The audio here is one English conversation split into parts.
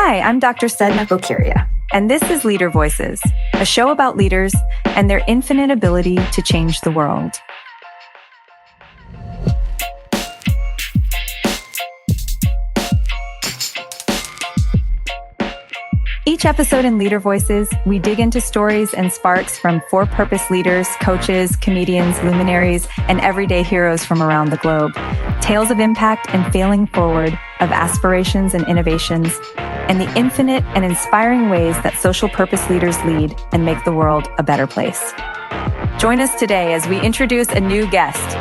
Hi, I'm Dr. Sedna Bokiria, and this is Leader Voices, a show about leaders and their infinite ability to change the world. Each episode in Leader Voices, we dig into stories and sparks from for-purpose leaders, coaches, comedians, luminaries, and everyday heroes from around the globe. Tales of impact and failing forward, of aspirations and innovations, and the infinite and inspiring ways that social purpose leaders lead and make the world a better place. Join us today as we introduce a new guest.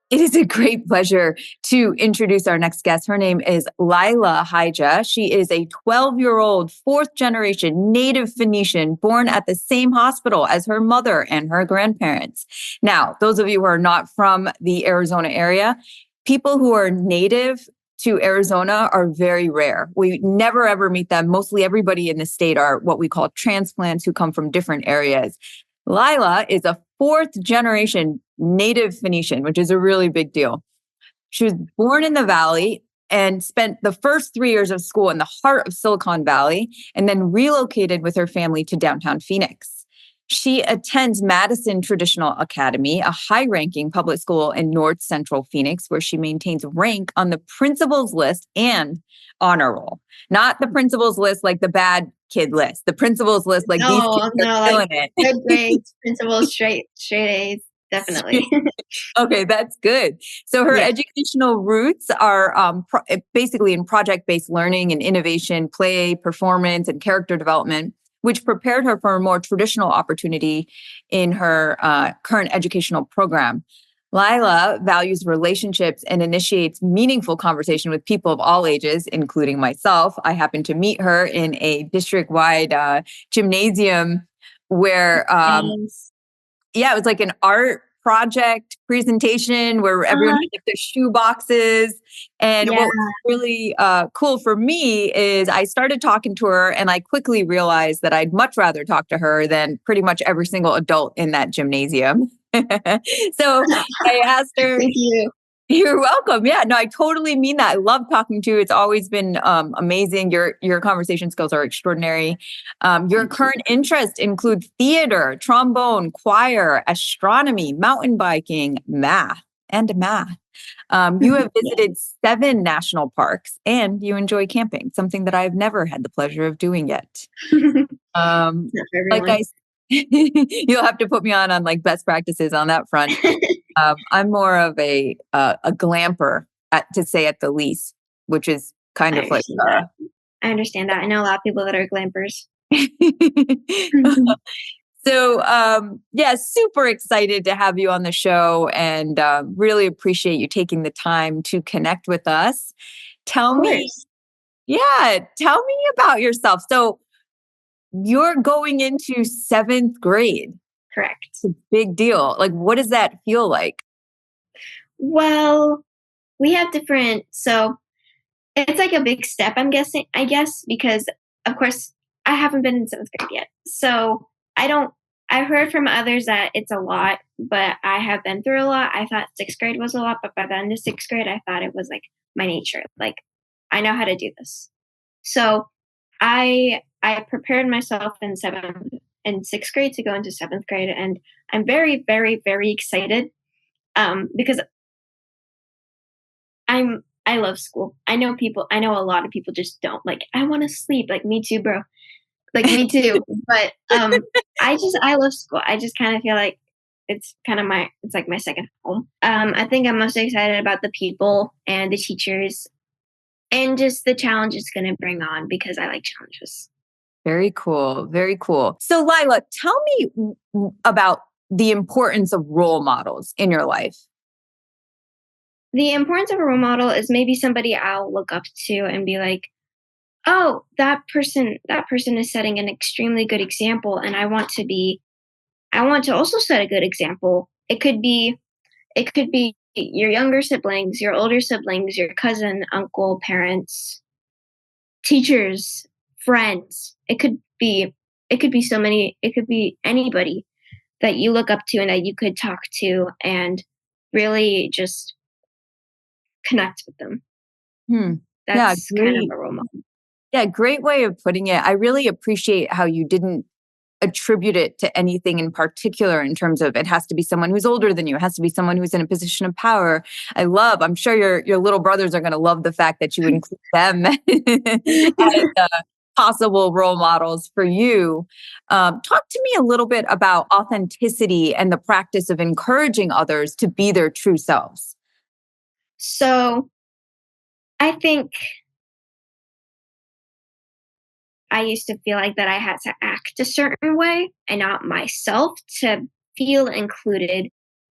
It is a great pleasure to introduce our next guest. Her name is Lyla Haija. She is a 12-year-old, fourth-generation native Phoenician born at the same hospital as her mother and her grandparents. Now, those of you who are not from the Arizona area, people who are native to Arizona are very rare. We never ever meet them. Mostly everybody in the state are what we call transplants who come from different areas. Lyla is a fourth-generation native Phoenician, which is a really big deal. She was born in the Valley and spent the first 3 years of school in the heart of Silicon Valley, and then relocated with her family to downtown Phoenix. She attends Madison Traditional Academy, a high-ranking public school in North Central Phoenix, where she maintains rank on the principal's list and honor roll. Not the principal's list like the bad kid list. The principal's list like these kids are killing it. Good grades, principals, straight A's, definitely. Okay, that's good. So her educational roots are basically in project-based learning and innovation, play, performance, and character development, which prepared her for a more traditional opportunity in her current educational program. Lyla values relationships and initiates meaningful conversation with people of all ages, including myself. I happened to meet her in a district-wide gymnasium where, it was like an art project presentation where everyone had their shoe boxes. And what was really cool for me is I started talking to her, and I quickly realized that I'd much rather talk to her than pretty much every single adult in that gymnasium. So I asked her. Thank you. You're welcome. Yeah, no, I totally mean that. I love talking to you. It's always been amazing. Your conversation skills are extraordinary. Your current interests include theater, trombone, choir, astronomy, mountain biking, math. You have visited 7 national parks, and you enjoy camping, something that I've never had the pleasure of doing yet. You'll have to put me on like best practices on that front. I'm more of a glamper, to say at the least, which is kind of like. I understand that. I know a lot of people that are glampers. So, super excited to have you on the show, and really appreciate you taking the time to connect with us. Tell me about yourself. So you're going into 7th grade. Correct. It's a big deal. Like, what does that feel like? Well, we have so it's like a big step, I guess, because of course I haven't been in 7th grade yet. So I've heard from others that it's a lot, but I have been through a lot. I thought 6th grade was a lot, but by the end of 6th grade, I thought it was like my nature. Like, I know how to do this. So I prepared myself in 6th grade to go into 7th grade. And I'm very, very, very excited because I love school. I know a lot of people just don't. Like, I want to sleep. Like, me too, bro. Like, me too. But I love school. I just kind of feel like it's like my second home. I think I'm most excited about the people and the teachers and just the challenge it's going to bring on, because I like challenges. Very cool. Very cool. So Lyla, tell me about the importance of role models in your life. The importance of a role model is maybe somebody I'll look up to and be like, oh, that person is setting an extremely good example, and I want to also set a good example. It could be your younger siblings, your older siblings, your cousin, uncle, parents, teachers, friends. It could be so many. It could be anybody that you look up to and that you could talk to and really just connect with them. Hmm. Yeah, That's kind of great. a role model. Yeah, great way of putting it. I really appreciate how you didn't attribute it to anything in particular in terms of it has to be someone who's older than you, it has to be someone who's in a position of power. I'm sure your little brothers are going to love the fact that you include them as possible role models for you. Talk to me a little bit about authenticity and the practice of encouraging others to be their true selves. So I think I used to feel like that I had to act a certain way and not myself to feel included.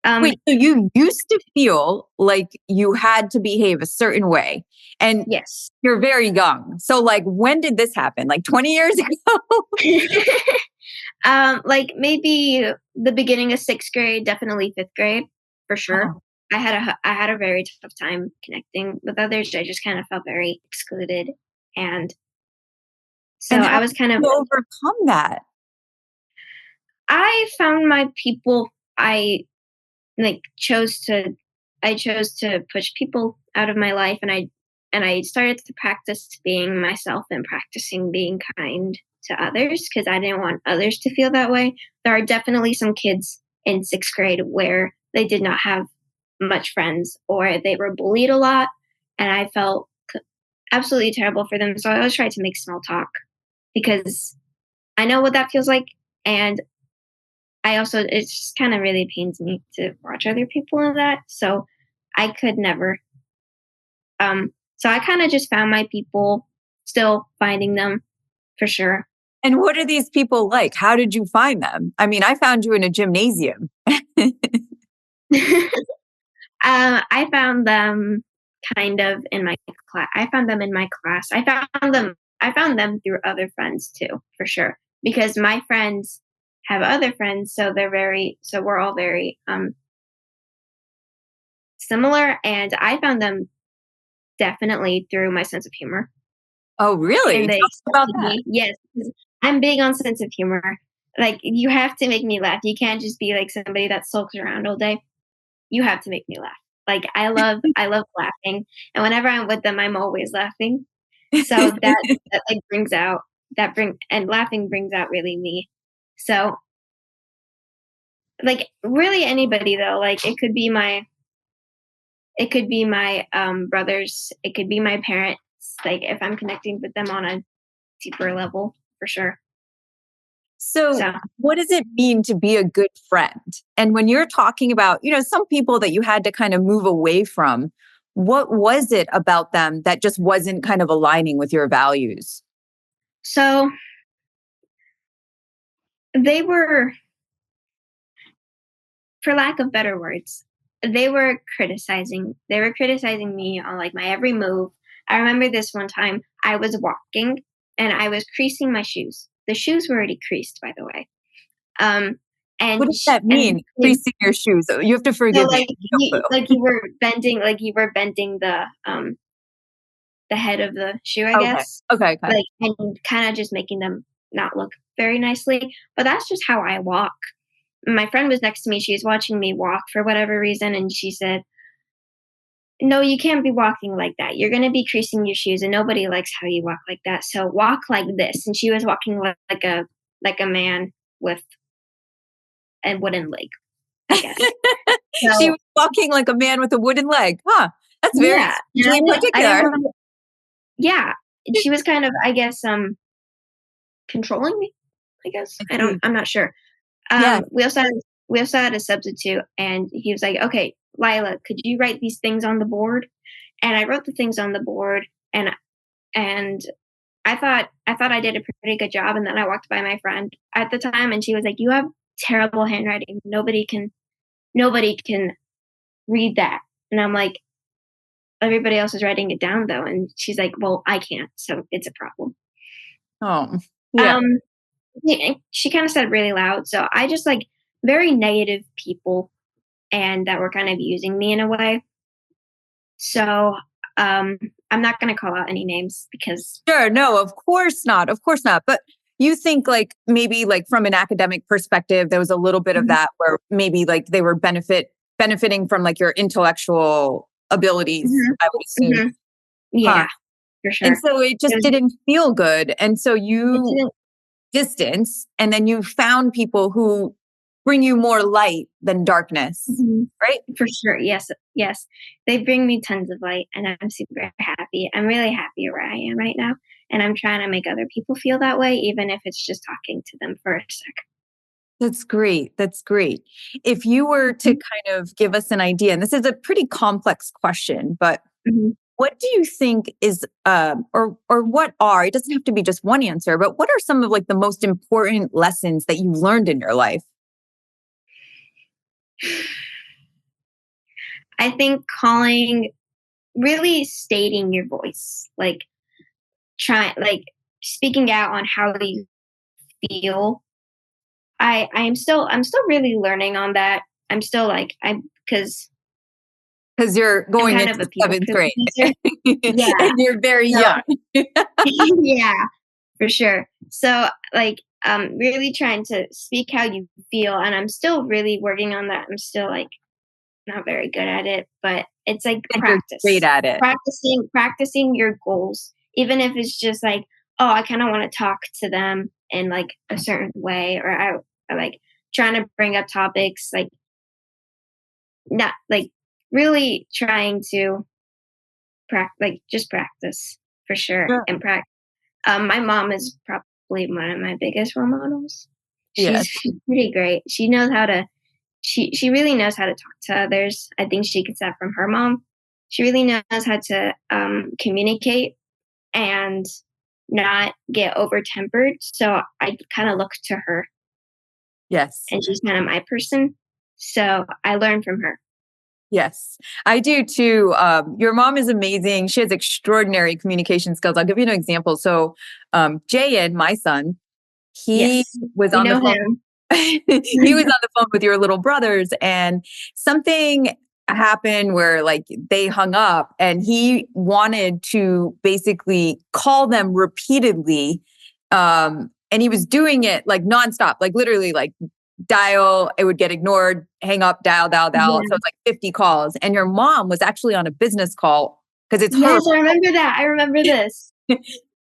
Um, Wait, so you used to feel like you had to behave a certain way and yes. you're very young. So like when did this happen? Like 20 years ago? Like maybe the beginning of 6th grade, definitely 5th grade for sure. Oh. I had a very tough time connecting with others. I just kind of felt very excluded, and so And how I was kind did of you overcome that? I found my people. I like chose to I chose to push people out of my life, and I started to practice being myself and practicing being kind to others because I didn't want others to feel that way. There are definitely some kids in 6th grade where they did not have much friends or they were bullied a lot, and I felt absolutely terrible for them. So I always tried to make small talk because I know what that feels like, and I also it just kind of really pains me to watch other people in that. So I could never. So I kind of just found my people, still finding them for sure. And what are these people like? How did you find them? I mean, I found you in a gymnasium. I found them kind of in my class. I found them in my class. I found them through other friends too, for sure. Because my friends have other friends, so we're all very similar. And I found them definitely through my sense of humor. Oh, really? And Tell they us about accepted that. me. Yes, 'cause I'm big on sense of humor. Like, you have to make me laugh. You can't just be like somebody that sulks around all day. You have to make me laugh. Like, I love laughing, and whenever I'm with them, I'm always laughing. So that, like, brings out that bring and laughing brings out really me. So, like, really anybody though, like, it could be my, brothers, it could be my parents, like, if I'm connecting with them on a deeper level, for sure. So, So what does it mean to be a good friend? And when you're talking about, some people that you had to kind of move away from, what was it about them that just wasn't kind of aligning with your values? So they were, for lack of better words, they were criticizing me on like my every move. I remember this one time I was walking and I was creasing my shoes. The shoes were already creased, by the way. Um, What and does that mean? Creasing your shoes. You have to so forgive me. like No clue. you were bending the head of the shoe, I Okay. guess, Okay. Okay. like, and kind of just making them not look very nicely. But that's just how I walk. My friend was next to me. She was watching me walk for whatever reason, and she said, "No, you can't be walking like that. You're gonna be creasing your shoes, and nobody likes how you walk like that. So walk like this." And she was walking like a man with a wooden leg, I guess. She So was walking like a man with a wooden leg. Huh. That's very yeah, and strangely I didn't particular. know. Yeah, she was kind of, I guess, controlling me. I guess I see. I'm not sure. Yeah. We also had a substitute, and he was like, "Okay, Lila, could you write these things on the board?" And I wrote the things on the board, and I thought I did a pretty good job. And then I walked by my friend at the time, and she was like, "You have terrible handwriting. Nobody can read that." And I'm like, "Everybody else is writing it down though." And she's like, "Well, I can't, so it's a problem." Oh, yeah. Um, yeah, she kind of said it really loud. So I just like very negative people and that were kind of using me in a way. So I'm not going to call out any names because Sure. No, of course not. Of course not. But you think like maybe like from an academic perspective, there was a little bit of Mhm. that where maybe like they were benefiting from like your intellectual abilities, Mhm. I would assume. Mhm. Huh. Yeah, for And sure. so it It just was didn't feel good. And so it you didn't distance, and then you found people who bring you more light than darkness, Mhm. right? For sure, yes, yes. They bring me tons of light, and I'm super happy. I'm really happy where I am right now, and I'm trying to make other people feel that way, even if it's just talking to them for a sec. That's great. That's great. If you were to Mhm, kind of give us an idea, and this is a pretty complex question, but mhm. what do you think is, or what are? It doesn't have to be just one answer, but what are some of like the most important lessons that you learned in your life? I think calling really stating your voice, like, speaking out on how you feel. I'm still really learning on that. I'm still like, I'm because Because you're I'm going kind into of a people seventh grade, pleaser. and Yeah, you're very so young. yeah, for sure. So, really trying to speak how you feel, and I'm still really working on that. I'm still, like, not very good at it, but it's like And you're great practice. at it. Practicing your goals, even if it's just like, "Oh, I kinda wanna talk to them in, like, a certain way," or like, trying to bring up topics, like, not like, really trying to just practice for sure, Sure. and my mom is probably one of my biggest role models. Yes. She's pretty great. She really knows how to talk to others. I think she gets that from her mom. She really knows how to communicate and not get over tempered. So I kind of look to her, Yes. and she's kind of my person. So I learn from her. Yes, I do too. Your mom is amazing. She has extraordinary communication skills. I'll give you an example. So, Jayan, my son, he Yes, was we on the know phone. him. He was on the phone with your little brothers, and something happened where like they hung up, and he wanted to basically call them repeatedly. And he was doing it like nonstop, like literally like dial, it would get ignored, hang up, dial, dial, dial. So Yeah. it's like 50 calls. And your mom was actually on a business call because it's her. Yes, I remember that. I remember this.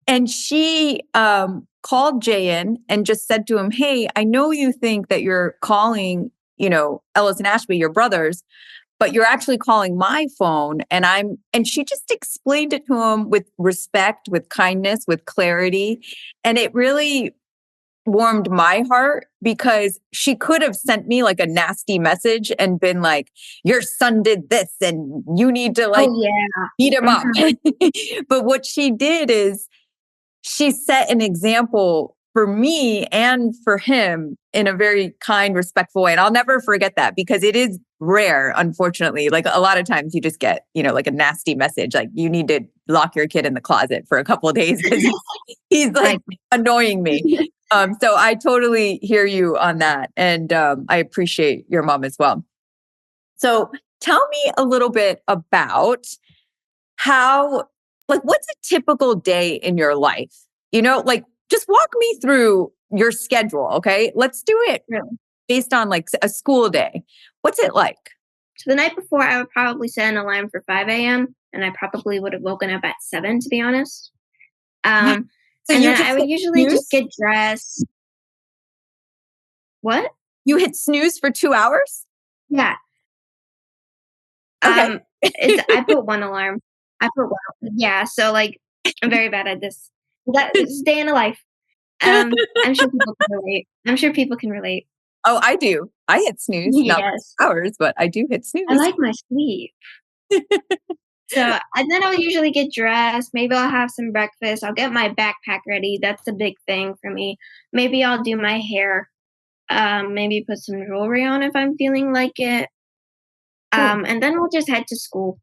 And she called Jayan and just said to him, "Hey, I know you think that you're calling, Ellis and Ashby, your brothers, but you're actually calling my phone." And she just explained it to him with respect, with kindness, with clarity. And it really warmed my heart because she could have sent me like a nasty message and been like, "Your son did this and you need to like Oh yeah. beat him up." Mhm. But what she did is she set an example for me and for him in a very kind, respectful way. And I'll never forget that because it is rare, unfortunately. Like a lot of times you just get, like a nasty message, like you need to lock your kid in the closet for a couple of days because he's like Exactly. annoying me. So I totally hear you on that. And I appreciate your mom as well. So tell me a little bit about how, like, what's a typical day in your life? Like, just walk me through your schedule. Okay. Let's do it Really. based on like a school day. What's it like? So the night before, I would probably set an alarm for 5 a.m., and I probably would have woken up at 7, to be honest. What? Um, So and you then just I would hit usually just snooze? get dressed. What? You hit snooze for 2 hours? Yeah. Okay. Um, it's I put 1 alarm. I put 1 yeah, so, like, I'm very bad at this. That is day in a life. I'm sure people can relate. I'm sure people can relate. Oh, I do. I hit snooze, not for Yes. 2 hours, but I do hit I snooze. like my sleep. So, and then I'll usually get dressed, maybe I'll have some breakfast, I'll get my backpack ready, that's a big thing for me. Maybe I'll do my hair, maybe put some jewelry on if I'm feeling like it, Cool. and then we'll just head to school.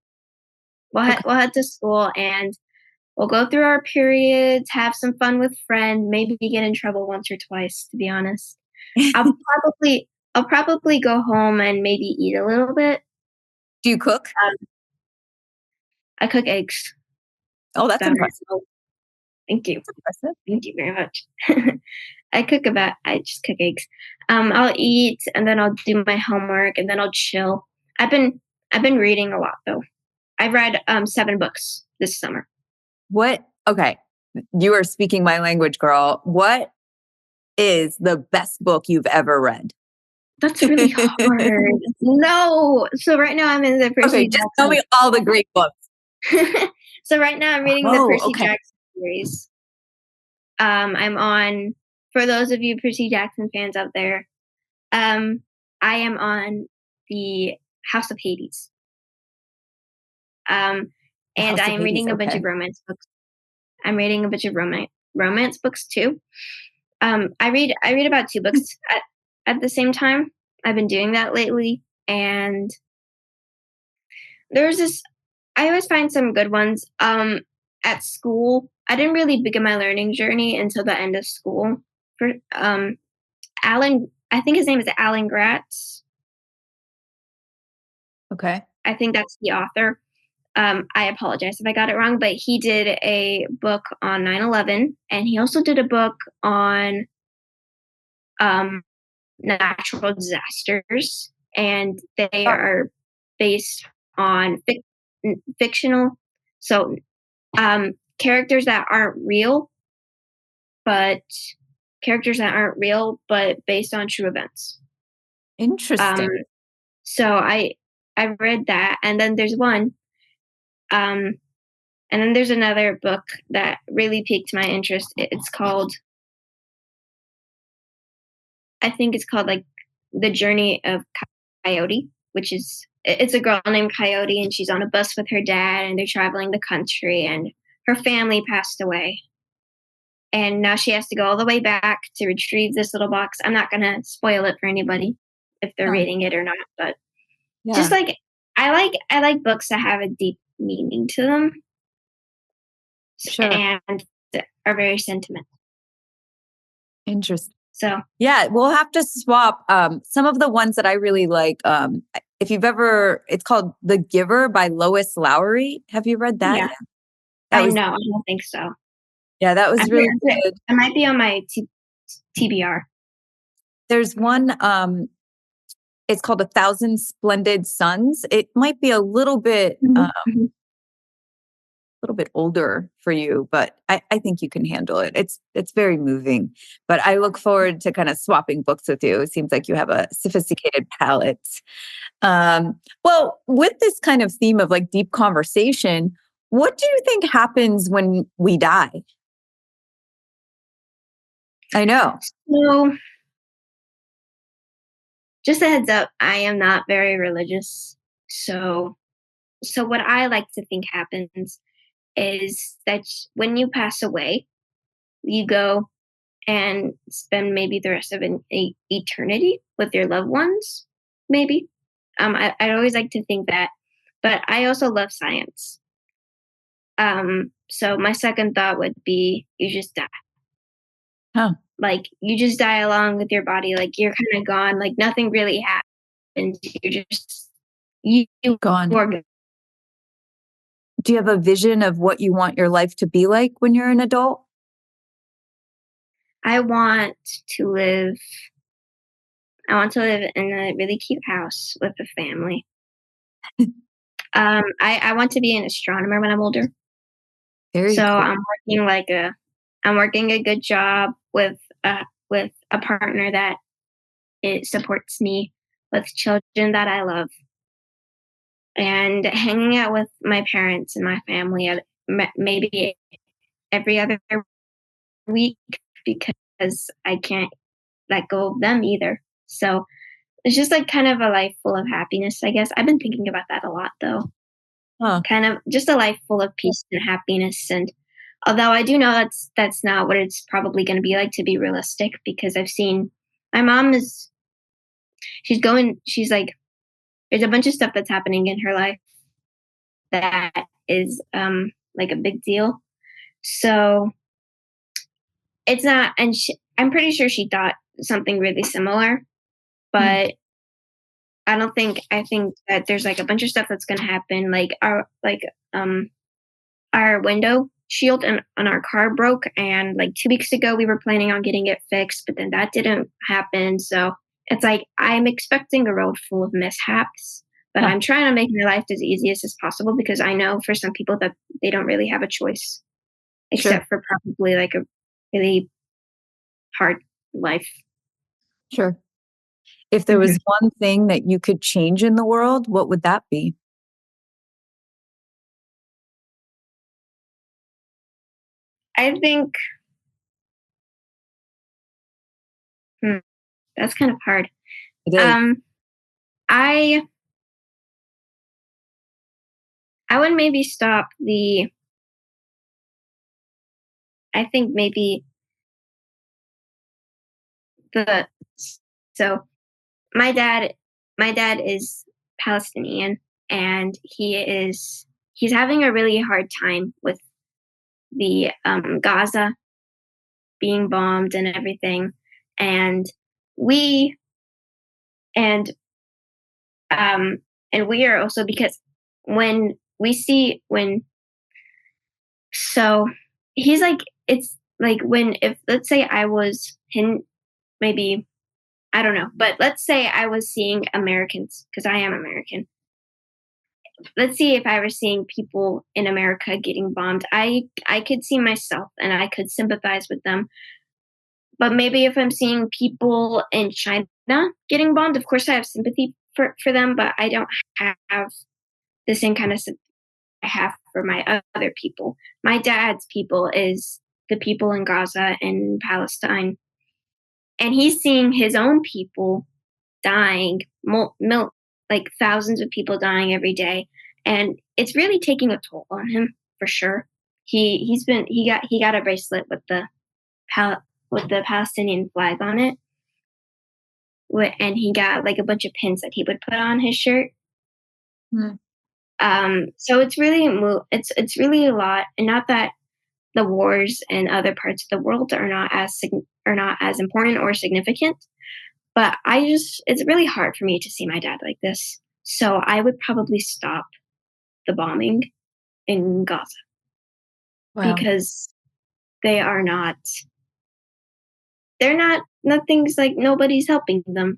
Okay. We'll head to school, and we'll go through our periods, have some fun with friends, maybe get in trouble once or twice, to be honest. I'll probably go home and maybe eat a little bit. Do you cook? Um, I cook eggs. Oh, that's That impressive. thank you. That's impressive. Thank you very much. I just cook eggs. I'll eat, and then I'll do my homework, and then I'll chill. I've been reading a lot though. I've read 7 books this summer. What? Okay. You are speaking my language, girl. What is the best book you've ever read? That's really hard. No. So right now I'm in the Okay, Percy just tell me all the great books. Jackson. So right now I'm reading the Oh, Percy okay. Jackson series. I'm on, for those of you Percy Jackson fans out there, I am on the House of Hades. And House I of am Hades. reading a bunch Okay. of romance books. I'm reading a bunch of romance books too. I read about 2 books at the same time. I've been doing that lately, and there's this. I always find some good ones. At school, I didn't really begin my learning journey until the end of school. For Alan, I think his name is Alan Gratz. Okay. I think that's the author. I apologize if I got it wrong, but he did a book on 9/11, and he also did a book on um, natural disasters, and they Oh, are based on fictional, so characters that aren't real, but based on true events. Um, interesting. so I read that, and then there's one, um, and then there's another book that really piqued my interest. I think it's called like The Journey of Coyote, which is it's a girl named Coyote, and she's on a bus with her dad, and they're traveling the country, and her family passed away, and now she has to go all the way back to retrieve this little box. I'm not gonna spoil it for anybody if they're Oh, reading it or not, but just yeah. like I like books that have a deep meaning to them Sure. and are very sentimental. Interesting. So Yeah, we'll have to swap some of the ones that I really like. If you've ever, it's called The Giver by Lois Lowry. Have you read that yeah, yet? That I was, know. I don't think so. yeah, that I was really think good. it might be on my TBR. There's one, it's called A Thousand Splendid Suns. It might be Mhm, mhm. little bit older for you, but I think you can handle it. It's very moving. But I look forward to kind of swapping books with you. It seems like you have a sophisticated palette. Well, with this kind of theme of like deep conversation, what do you think happens when we die? I know. So, just a heads up, I am not very religious. So, so what I like to think happens is that when you pass away, you go and spend maybe the rest of eternity with your loved ones. Maybe. I always like to think that, but I also love science. So my second thought would be you just die. Huh. Like you just die along with your body. Like you're kind of gone. Like nothing really happened. You Gone. are good. Do you have a vision of what you want your life to be like when you're an adult? I want to live. I want to live in a really cute house with a family. I want to be an astronomer when I'm older. Very So cool. I'm working a good job with a partner that it supports me with children that I love and hanging out with my parents and my family maybe every other week because I can't let go of them either. So it's just like kind of a life full of happiness, I guess. I've been thinking about that a lot though. Huh. Kind of just a life full of peace and happiness. And although I do know that's not what it's probably going to be like, to be realistic, because I've seen my mom is she's like there's a bunch of stuff that's happening in her life that is like a big deal. So it's not, and I'm pretty sure she thought something really similar, Hmm. but I think that there's like a bunch of stuff that's going to happen, like um our window shield on our car broke, and like 2 weeks ago we were planning on getting it fixed, but then that didn't happen. So it's like I'm expecting a road full of mishaps, But Huh. I'm trying to make my life as easy as possible because I know for some people that they don't really have a choice Sure. except for probably like a really hard life. Sure. If there Mhm. was one thing that you could change in the world, what would that be? I think hmm, that's kind of hard. It is. Um, I I would maybe stop the. I think maybe the. So my dad, my dad is Palestinian, and he's having a really hard time with the Gaza being bombed and everything, and we and um and we are also because when we see when so he's like it's like when if let's say I was him maybe I don't know but let's say I was seeing Americans because I am American. Let's see if I were seeing people in America getting bombed, I could see myself and I could sympathize with them. But maybe if I'm seeing people in China getting bombed, of course I have sympathy for them, but I don't have the same kind of sympathy I have for my other people. My dad's people is the people in Gaza and Palestine, and he's seeing his own people dying, like thousands of people dying every day, and it's really taking a toll on him for sure. He got a bracelet with Pal- the Palestinian flag on it, and he got like a bunch of pins that he would put on his shirt. Mm. So it's really a lot, and not that the wars in other parts of the world are not as important or significant, but it's really hard for me to see my dad like this. So I would probably stop the bombing in Gaza Wow. because they are not they're not nothing's like nobody's helping them,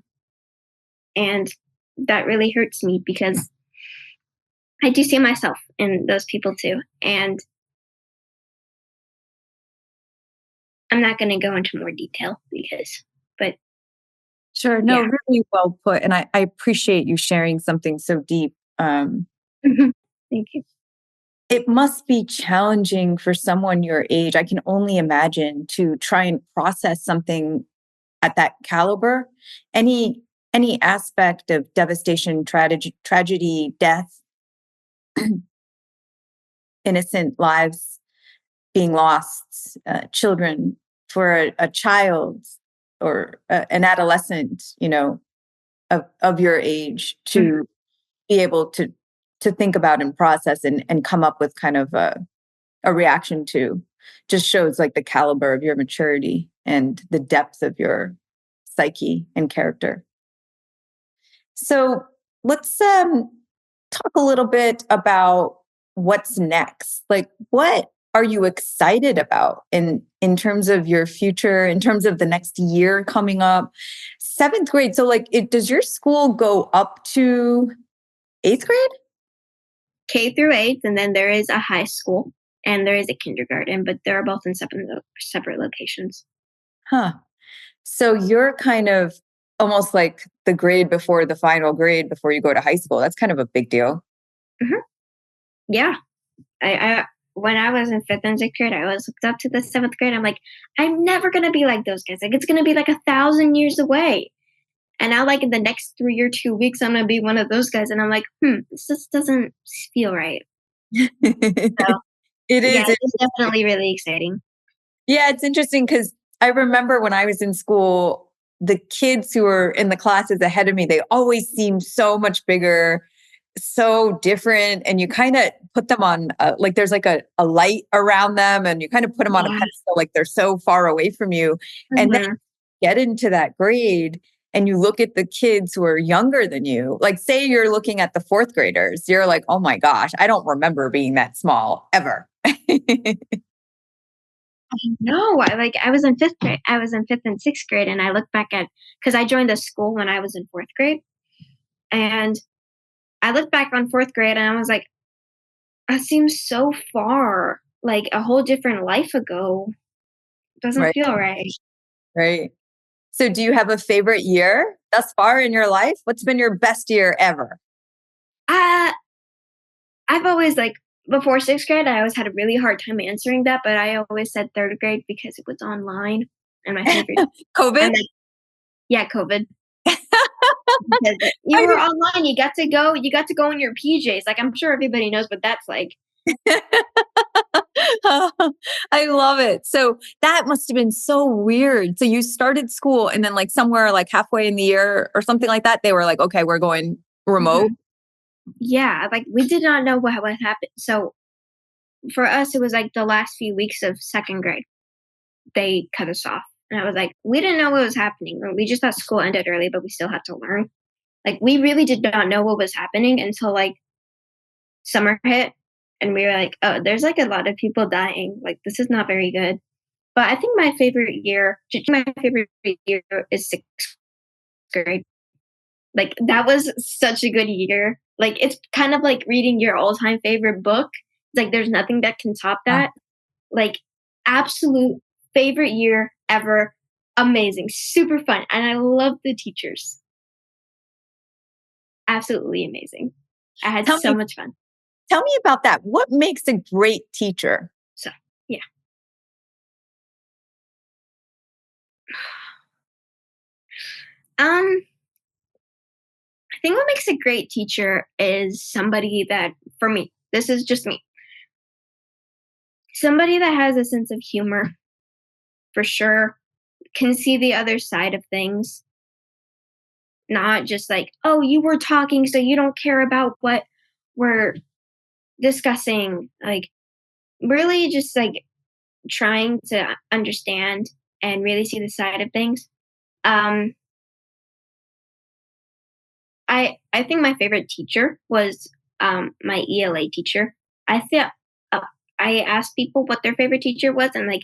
and that really hurts me because I do see myself in those people too, and I'm not going to go into more detail but Sure. No, yeah. really well put. And I appreciate you sharing something so deep. Mhm. Thank you. It must be challenging for someone your age. I can only imagine to try and process something at that caliber. Any any aspect of devastation, tragedy, death, innocent lives being lost, children for a child or an adolescent, of your age Mhm. to be able to think about and process and come up with kind of a reaction to just shows like the caliber of your maturity and the depth of your psyche and character. So let's talk a little bit about what's next. Like, what are you excited about in terms of your future, in terms of the next year coming up? Seventh grade. So, like, does your school go up to eighth grade? K through eighth, and then there is a high school and there is a kindergarten, but they're both in separate locations. Huh. So you're kind of almost like the grade before the final grade before you go to high school. That's kind of a big deal. Hmm. Yeah, I when I was in fifth and sixth grade, I was looked up to the seventh grade. I'm like, I'm never gonna be like those guys. Like it's gonna be like 1,000 years away. And now, like in the next 3 or 2 weeks, I'm gonna be one of those guys. And I'm like, this just doesn't feel right. So It yeah, is. it's definitely really exciting. Yeah, it's interesting because I remember when I was in school, the kids who were in the classes ahead of me, they always seemed so much bigger, so different. And you kind of put them on, like there's like a light around them, and you kind of put them on a Yeah. pedestal, like they're so far away from you. And then Hmm. get into that grade and you look at the kids who are younger than you, like say you're looking at the fourth graders, you're like, oh my gosh, I don't remember being that small ever. No, I was in fifth grade. I was in fifth and sixth grade, and I look back at because I joined the school when I was in fourth grade, and I looked back on 4th grade and I was like, that seems so far, like a whole different life ago. Doesn't Right. feel right. Right. So do you have a favorite year thus far in your life? What's been your best year ever? Uh, I've always like before 6th grade, I always had a really hard time answering that, but I always said 3rd grade because it was online and my favorite. COVID? And like, yeah, COVID. Because you I were online, you got to go in your PJs. Like I'm sure everybody knows what that's like. I love it. So that must have been so weird. So you started school and then like somewhere like halfway in the year or something like that, they were like, okay, we're going remote. Mhm. Yeah, like we did not know what happened. So for us, it was like the last few weeks of 2nd grade. They cut us off. And I was like, we didn't know what was happening. We just thought school ended early, but we still had to learn. Like we really did not know what was happening until like summer hit and we were like, oh, there's like a lot of people dying. Like this is not very good. But I think my favorite year is 6th grade. Like that was such a good year. Like it's kind of like reading your all-time favorite book. It's like there's nothing that can top Uh, that. Like absolute favorite year ever. Amazing, super fun, and I love the teachers. Absolutely amazing. I had Tell so me, much fun. tell me about that. What makes a great teacher? So, yeah. I think what makes a great teacher is somebody that, for me, this is just me, somebody that has a sense of humor for sure, can see the other side of things, not just like, oh, you were talking, so you don't care about what we're discussing. Like, really just like trying to understand and really see the side of things. Um, I think my favorite teacher was my ELA teacher. I thought uh, I asked people what their favorite teacher was, and like,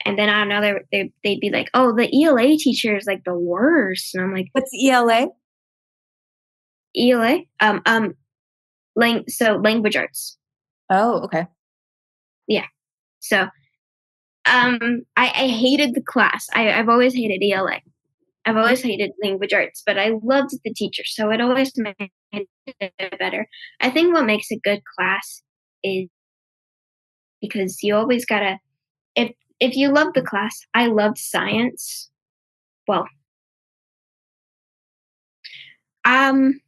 and then I don't know, they'd be like, "Oh, the ELA teacher is like the worst," and I'm like, What's ELA? "ELA, so language arts, Oh, okay. yeah." So, I hated the class. I've always hated ELA. I've always hated language arts, but I loved the teacher, so it always made it better. I think what makes a good class is because you always gotta if you love the class, I loved science. Well, um,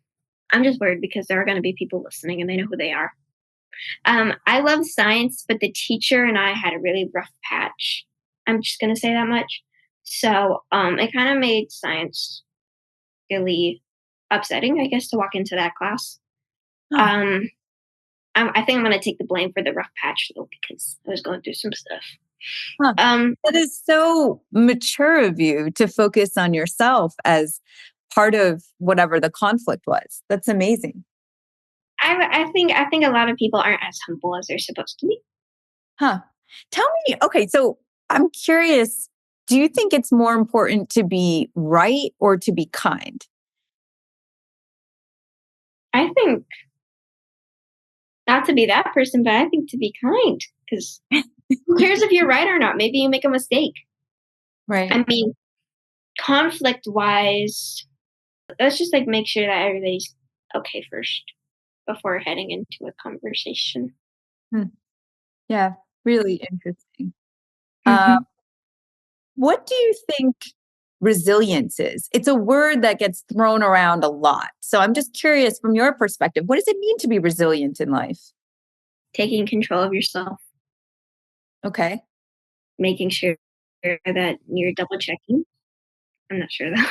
I'm just worried because there are gonna be people listening and they know who they are. I love science, but the teacher and I had a really rough patch. I'm just gonna say that much. So, it kind of made science really upsetting, I guess, to walk into that class. Huh. Um, I think I'm gonna take the blame for the rough patch though because I was going through some stuff. Huh. Um, That is so mature of you to focus on yourself as part of whatever the conflict was. That's amazing. I think a lot of people aren't as humble as they're supposed to be. Huh. Tell me, okay, so I'm curious, do you think it's more important to be right or to be kind? I think not to be that person, but I think to be kind because who cares if you're right or not? Maybe you make a mistake. Right. I mean, conflict wise, let's just like make sure that everybody's okay first before heading into a conversation. Hmm. Yeah, really interesting. Uh, Mhm. what do you think resilience is? It's a word that gets thrown around a lot. So I'm just curious from your perspective, what does it mean to be resilient in life? Taking control of yourself, Okay. making sure that you're double checking. I'm not sure though.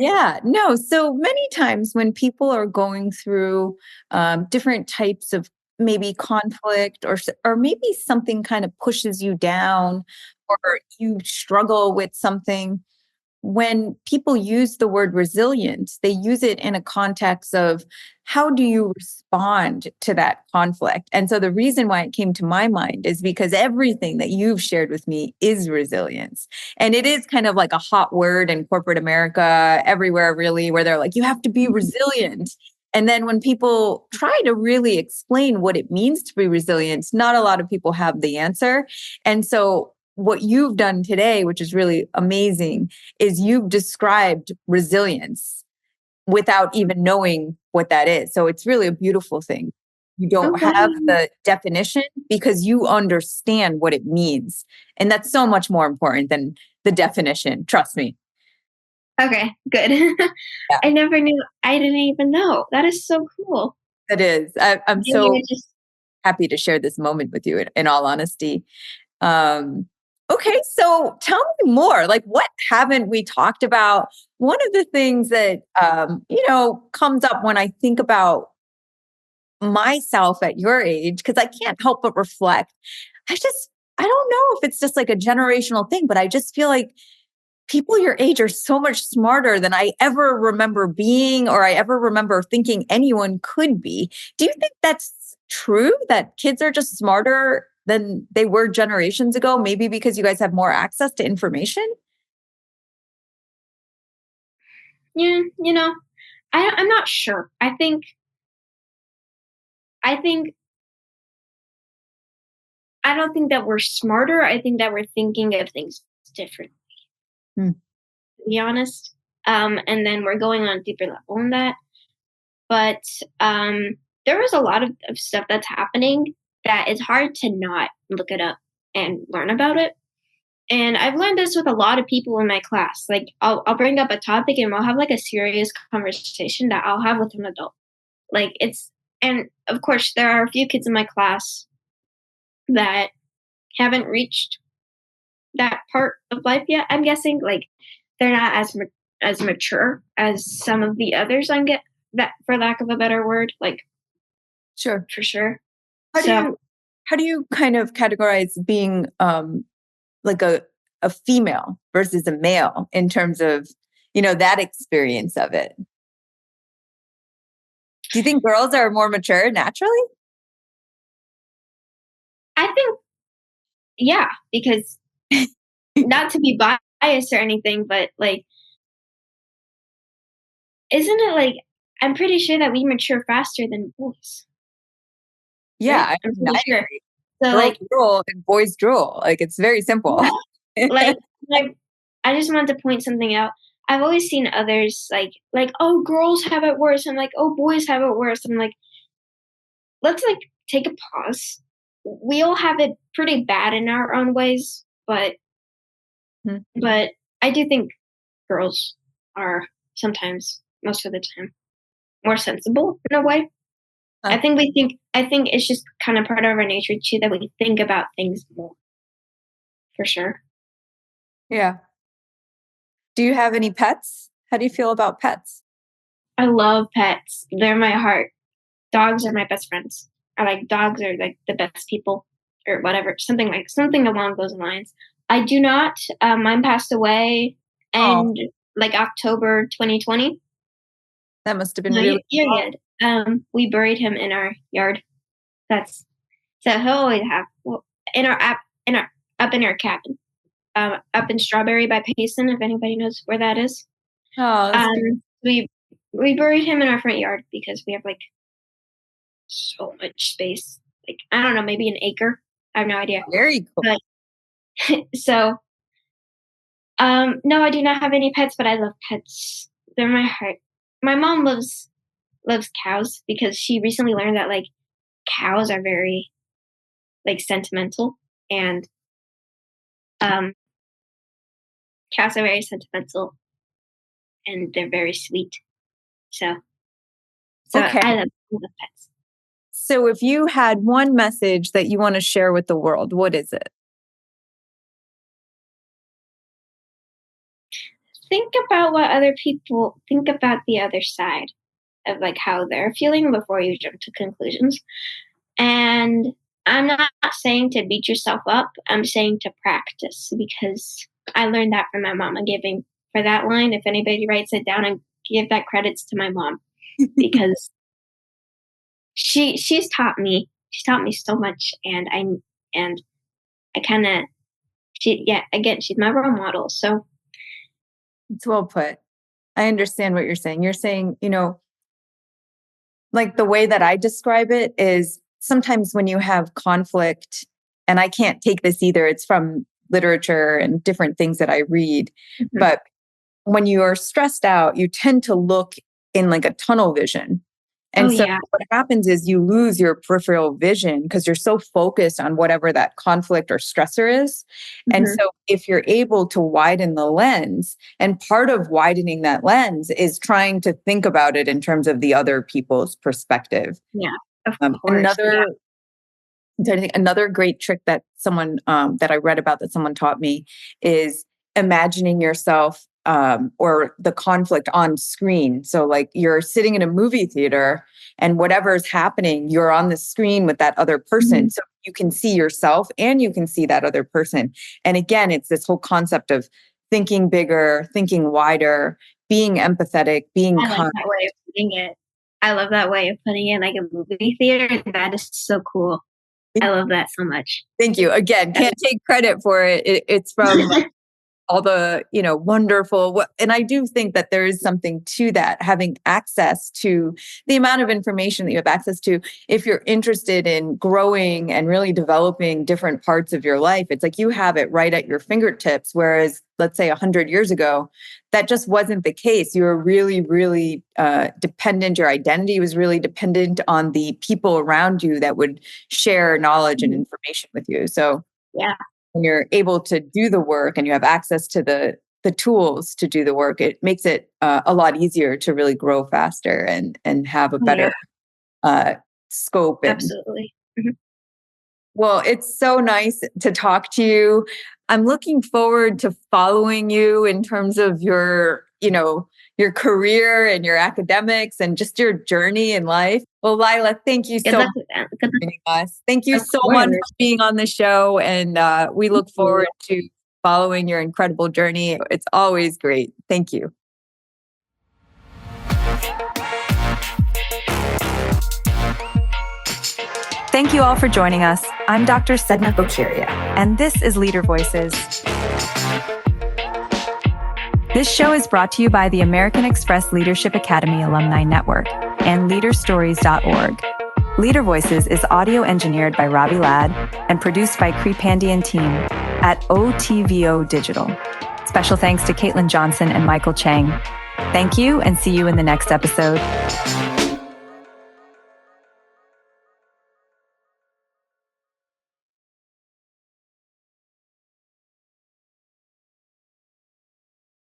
Yeah, no. So many times when people are going through different types of maybe conflict or maybe something kind of pushes you down or you struggle with something, when people use the word resilience, they use it in a context of how do you respond to that conflict? And so the reason why it came to my mind is because everything that you've shared with me is resilience. And it is kind of like a hot word in corporate America, everywhere really, where they're like, you have to be resilient. And then when people try to really explain what it means to be resilient, not a lot of people have the answer. And so what you've done today, which is really amazing, is you've described resilience without even knowing what that is. So it's really a beautiful thing. You Oh, don't have wow. the definition because you understand what it means. And that's so much more important than the definition. Trust me. Okay, good. Yeah, I never knew. I didn't even know. That is so cool. it is. I'm Maybe so I just happy to share this moment with you in all honesty. Um, okay, so tell me more. Like, what haven't we talked about? One of the things that, comes up when I think about myself at your age, because I can't help but reflect. I don't know if it's just like a generational thing, but I just feel like people your age are so much smarter than I ever remember being or I ever remember thinking anyone could be. Do you think that's true that kids are just smarter than they were generations ago? Maybe because you guys have more access to information? yeah, I'm not sure. I think I don't think that we're smarter. I think that we're thinking of things different, Hmm. to be honest. And then we're going on a deeper level in that. But there is a lot of stuff that's happening that it's hard to not look it up and learn about it. And I've learned this with a lot of people in my class. Like I'll bring up a topic and we'll have like a serious conversation that I'll have with an adult. Like it's and of course there are a few kids in my class that haven't reached that part of life yet. I'm guessing like they're not as mature as some of the others. I'm get that for lack of a better word, like Sure. for sure. How do So you how do you kind of categorize being like a female versus a male in terms of, that experience of it? Do you think girls are more mature naturally? I think yeah, because not to be biased or anything, but like, isn't it like I'm pretty sure that we mature faster than boys, Yeah, right? I I'm mean, pretty I sure. agree. So Girls like, drool and boys drool. Like it's very simple. yeah, like like I just wanted to point something out. I've always seen others like oh girls have it worse. I'm like oh boys have it worse. I'm like let's like take a pause. We all have it pretty bad in our own ways, but Mhm. but I do think girls are sometimes most of the time more sensible in a way. Huh. I think it's just kind of part of our nature too that we think about things more for sure. Yeah. Do you have any pets? How do you feel about pets? I love pets. They're my heart. Dogs are my best friends. I like dogs are like the best people or whatever, something along those lines. I do not. Mine passed away Oh, in like October 2020. that must have been No, really you're hard. good. We buried him in our yard. That's so he'll always have well, in our app in our up in our cabin. Up in Strawberry by Payson, if anybody knows where that is. Oh, that's beautiful. We buried him in our front yard because we have like so much space. Like I don't know, maybe an acre. I have no idea. Very cool. But so no, I do not have any pets, but I love pets. They're my heart. My mom loves cows because she recently learned that like cows are very like sentimental and um cows are very sentimental and they're very sweet. So Okay. I love pets. So if you had one message that you want to share with the world, what is it? Think about what other people think about the other side of like how they're feeling before you jump to conclusions. And I'm not saying to beat yourself up. I'm saying to practice because I learned that from my mom. I'm giving for that line. If anybody writes it down, and give that credits to my mom because she's taught me. She's taught me so much, and I kind of she yeah again she's my role model. So It's well put. I understand what you're saying. You're saying, Like the way that I describe it is sometimes when you have conflict, and I can't take this either, it's from literature and different things that I read, but when you are stressed out, you tend to look in like a tunnel vision. And so what happens is you lose your peripheral vision because you're so focused on whatever that conflict or stressor is. And so if you're able to widen the lens, and part of widening that lens is trying to think about it in terms of the other people's perspective. Yeah, of course. Another great trick that someone that I read about that someone taught me is imagining yourself or the conflict on screen. So like you're sitting in a movie theater and whatever's happening, you're on the screen with that other person. So you can see yourself and you can see that other person. And again, it's this whole concept of thinking bigger, thinking wider, being empathetic, being kind. I like that way of putting it. I love that way of putting it, like a movie theater. That is so cool. I love that so much. Thank you. Again, can't take credit for it. It's from all the, wonderful, and I do think that there is something to that, having access to the amount of information that you have access to. If you're interested in growing and really developing different parts of your life, it's like you have it right at your fingertips. Whereas, let's say 100 years ago, that just wasn't the case. You were really, really dependent. Your identity was really dependent on the people around you that would share knowledge and information with you. So when you're able to do the work and you have access to the tools to do the work, it makes it a lot easier to really grow faster and have a better scope. Absolutely. Well, it's so nice to talk to you. I'm looking forward to following you in terms of your career and your academics and just your journey in life. Well, Lyla, thank you so much for joining us. Thank you so much for being on the show. And we look forward to following your incredible journey. It's always great. Thank you. Thank you all for joining us. I'm Dr. Sedna Bokiria, and this is LeaderVoices. This show is brought to you by the American Express Leadership Academy Alumni Network and leaderstories.org. LeaderVoices is audio engineered by Robbie Ladd and produced by Creepandy and team at OTVO Digital. Special thanks to Caitlin Johnson and Michael Chang. Thank you, and see you in the next episode.